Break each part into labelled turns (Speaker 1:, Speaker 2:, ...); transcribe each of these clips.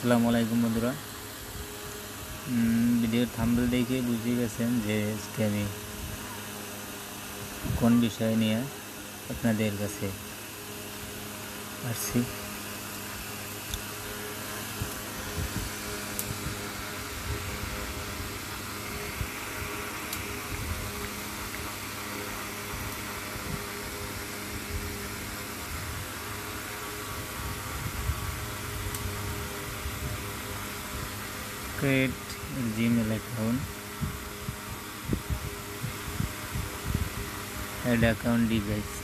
Speaker 1: আসসালামু আলাইকুম বন্ধুরা। ভিডিওর থাম্বনেল দেখে বুঝে গেছেন যে আজকে আমি কোন বিষয় নিয়ে আপনাদের কাছে আসছি। Create Gmail account, add account device.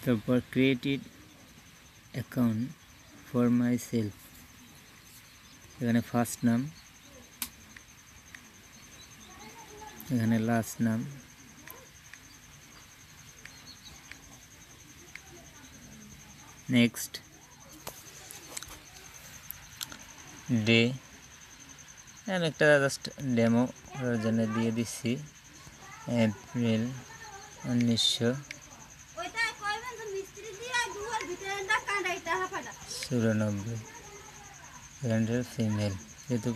Speaker 1: তারপর created account for myself, এখানে ফার্স্ট নাম, এখানে লাস্ট নাম, নেক্সট ডে, আমি একটা জাস্ট ডেমো করার জন্য দিয়ে দিচ্ছি এপ্রিল 1994, জেন্ডার ফিমেল, যেহেতু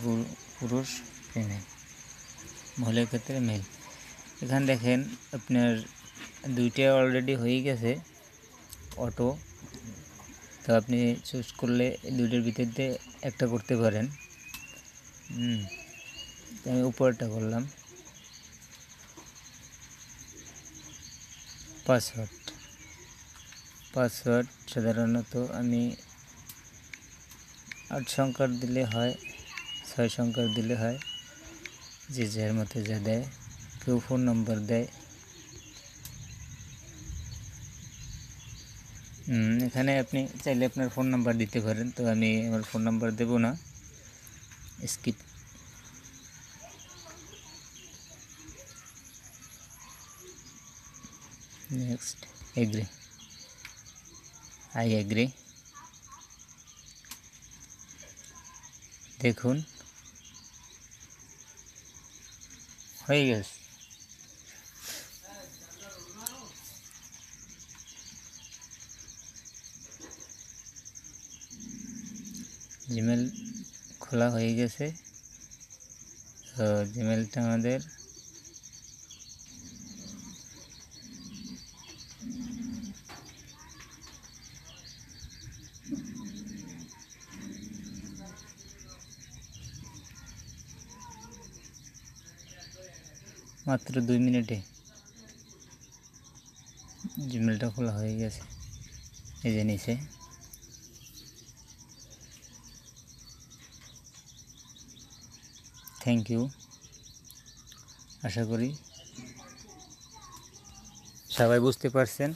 Speaker 1: পুরুষ ফিমেল, মহিলার ক্ষেত্রে মেল। এখানে দেখেন আপনার দুইটা অলরেডি হয়ে গেছে অটো, তো আপনি চুজ করলে দুইটার ভিতর দিয়ে একটা করতে পারেন। আমি উপরটা করলাম। পাসওয়ার্ড সাধারণত আমি 8 সংখ্যার দিলে হয়, 6 সংখ্যার দিলে হয়, যে যার মতো যা দেয়। কেউ ফোন নম্বর দেয়। এখানে আপনি চাইলে আপনার ফোন নাম্বার দিতে পারেন, তো আমি আমার ফোন নাম্বার দেব না, skip. Next agree, I agree. দেখুন হয়ে গেছে। জিমেল খোলা হয়ে গেছে। তো জিমেলটা আমাদের মাত্র 2 মিনিটে জিমেলটা খোলা হয়ে গেছে। এই যে নিচে থ্যাংক ইউ। আশা করি সবাই বুঝতে পারছেন।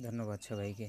Speaker 1: ধন্যবাদ সবাইকে।